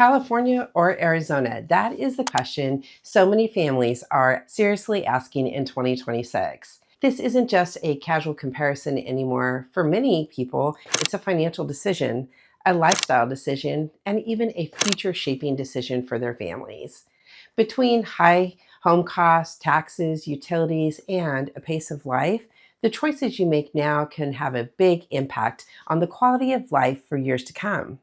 California or Arizona? That is the question so many families are seriously asking in 2026. This isn't just a casual comparison anymore. For many people, it's a financial decision, a lifestyle decision, and even a future shaping decision for their families. Between high home costs, taxes, utilities, and a pace of life, the choices you make now can have a big impact on the quality of life for years to come.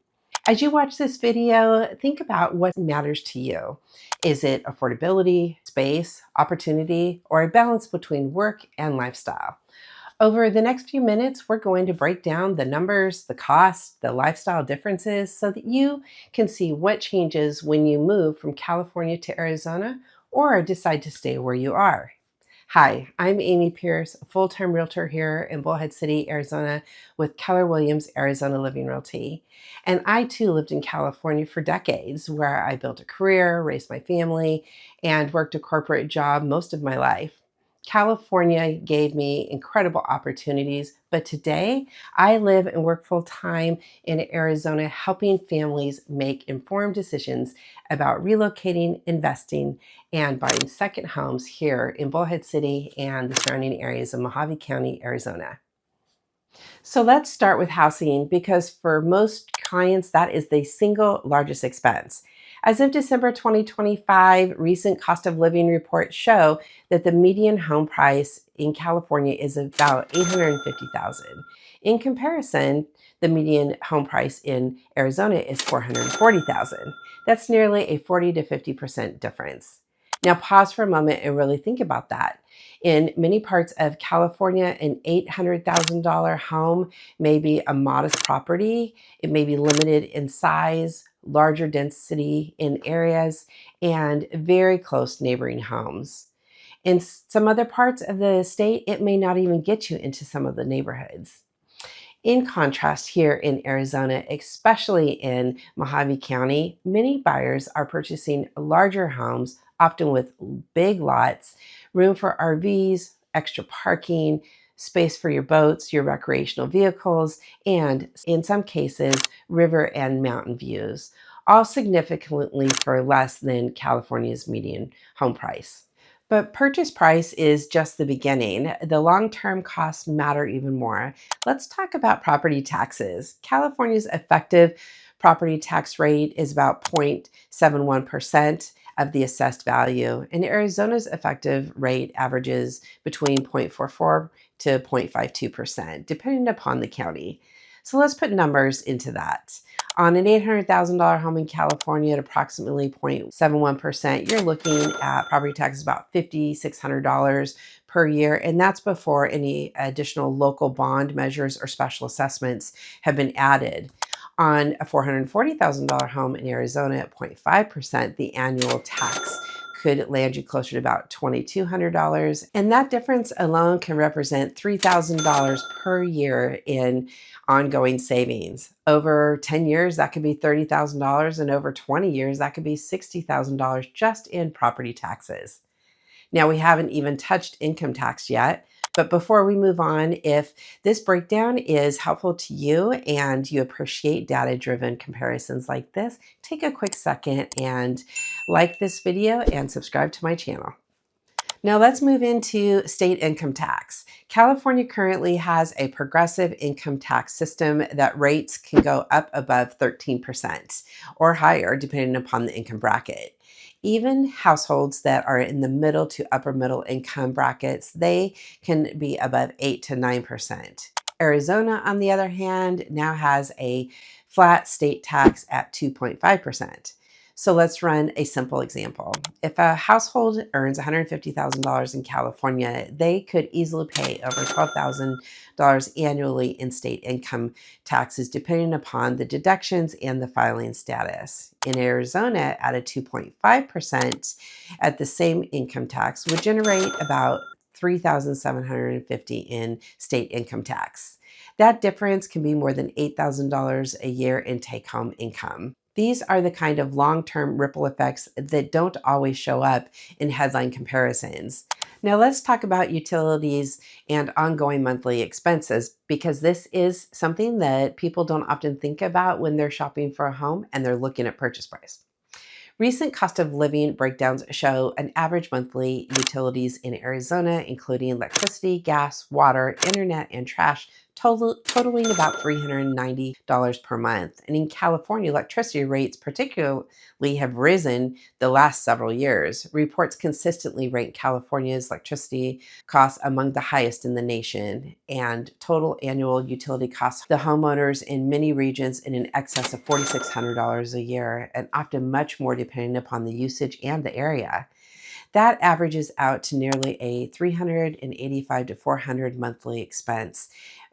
As you watch this video, think about what matters to you. Is it affordability, space, opportunity, or a balance between work and lifestyle? Over the next few minutes, we're going to break down the numbers, the costs, the lifestyle differences so that you can see what changes when you move from California to Arizona or decide to stay where you are. Hi, I'm Amy Pierce, a full-time realtor here in Bullhead City, Arizona with Keller Williams Arizona Living Realty. And I too lived in California for decades where I built a career, raised my family, and worked a corporate job most of my life. California gave me incredible opportunities, but today I live and work full-time in Arizona helping families make informed decisions about relocating, investing, and buying second homes here in Bullhead City and the surrounding areas of Mojave County, Arizona. So let's start with housing because for most clients, that is the single largest expense. As of December 2025, recent cost of living reports show that the median home price in California is about $850,000. In comparison, the median home price in Arizona is $440,000. That's nearly a 40 to 50% difference. Now pause for a moment and really think about that. In many parts of California, an $800,000 home may be a modest property. It may be limited in size, larger density in areas, and very close neighboring homes. In some other parts of the state, it may not even get you into some of the neighborhoods. In contrast, here in Arizona, especially in Mojave County, many buyers are purchasing larger homes, often with big lots, room for RVs, extra parking, space for your boats, your recreational vehicles, and in some cases, river and mountain views, all significantly for less than California's median home price. But purchase price is just the beginning. The long-term costs matter even more. Let's talk about property taxes. California's effective property tax rate is about 0.71% of the assessed value, and Arizona's effective rate averages between 0.44 to 0.52%, depending upon the county. So let's put numbers into that. On an $800,000 home in California at approximately 0.71%, you're looking at property taxes about $5,600 per year, and that's before any additional local bond measures or special assessments have been added. On a $440,000 home in Arizona at 0.5%, the annual tax could land you closer to about $2,200. And that difference alone can represent $3,000 per year in ongoing savings. Over 10 years, that could be $30,000. And over 20 years, that could be $60,000 just in property taxes. Now, we haven't even touched income tax yet. But before we move on, if this breakdown is helpful to you and you appreciate data-driven comparisons like this, take a quick second and like this video and subscribe to my channel. Now let's move into state income tax. California currently has a progressive income tax system that rates can go up above 13% or higher depending upon the income bracket. Even households that are in the middle to upper middle income brackets, they can be above 8 to 9%. Arizona, on the other hand, now has a flat state tax at 2.5%. So let's run a simple example. If a household earns $150,000 in California, they could easily pay over $12,000 annually in state income taxes, depending upon the deductions and the filing status. In Arizona, at a 2.5% at the same income tax would generate about $3,750 in state income tax. That difference can be more than $8,000 a year in take-home income. These are the kind of long-term ripple effects that don't always show up in headline comparisons. Now let's talk about utilities and ongoing monthly expenses because this is something that people don't often think about when they're shopping for a home and they're looking at purchase price. Recent cost of living breakdowns show an average monthly utilities in Arizona, including electricity, gas, water, internet, and trash, totaling about $390 per month. And in California, electricity rates particularly have risen the last several years. Reports consistently rank California's electricity costs among the highest in the nation, and total annual utility costs the homeowners in many regions in excess of $4,600 a year, and often much more depending upon the usage and the area. That averages out to nearly a 385 to 400 monthly expense.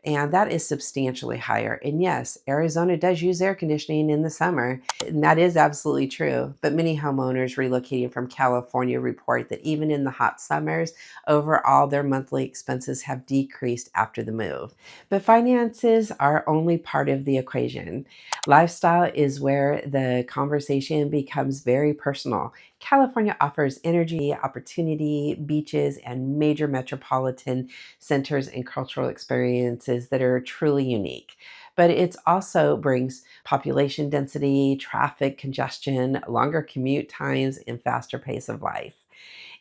And that is substantially higher. And yes, Arizona does use air conditioning in the summer, and that is absolutely true. But many homeowners relocating from California report that even in the hot summers, overall their monthly expenses have decreased after the move. But finances are only part of the equation. Lifestyle is where the conversation becomes very personal. California offers energy, opportunity, beaches, and major metropolitan centers and cultural experiences that are truly unique. But it also brings population density, traffic congestion, longer commute times, and faster pace of life.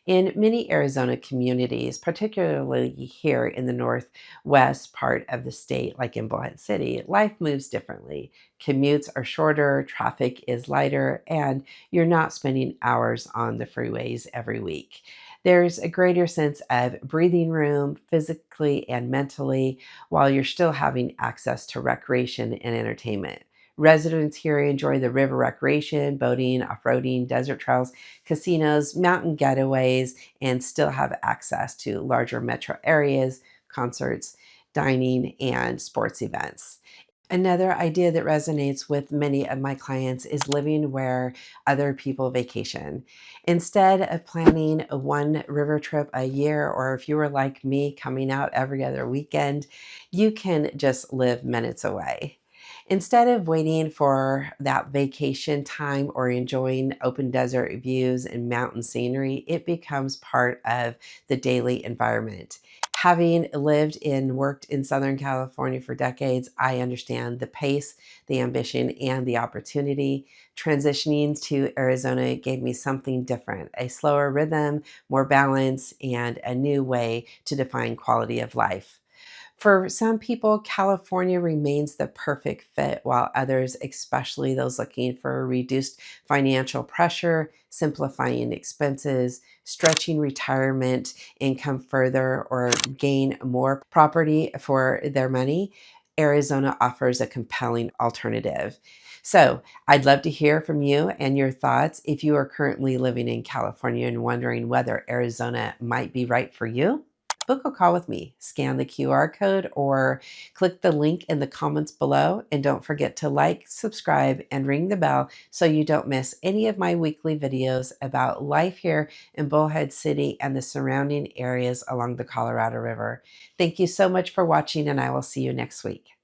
In many Arizona communities, particularly here in the northwest part of the state, like in Bullhead City, life moves differently. Commutes are shorter, traffic is lighter, and you're not spending hours on the freeways every week. There's a greater sense of breathing room physically and mentally, while you're still having access to recreation and entertainment. Residents here enjoy the river recreation, boating, off-roading, desert trails, casinos, mountain getaways, and still have access to larger metro areas, concerts, dining, and sports events. Another idea that resonates with many of my clients is living where other people vacation. Instead of planning a one river trip a year, or if you were like me, coming out every other weekend, you can just live minutes away. Instead of waiting for that vacation time or enjoying open desert views and mountain scenery, it becomes part of the daily environment. Having lived and worked in Southern California for decades, I understand the pace, the ambition, and the opportunity. Transitioning to Arizona gave me something different, a slower rhythm, more balance, and a new way to define quality of life. For some people, California remains the perfect fit, while others, especially those looking for reduced financial pressure, simplifying expenses, stretching retirement income further, or gain more property for their money, Arizona offers a compelling alternative. So, I'd love to hear from you and your thoughts if you are currently living in California and wondering whether Arizona might be right for you. Book a call with me. Scan the QR code or click the link in the comments below. And don't forget to like, subscribe, and ring the bell so you don't miss any of my weekly videos about life here in Bullhead City and the surrounding areas along the Colorado River. Thank you so much for watching, and I will see you next week.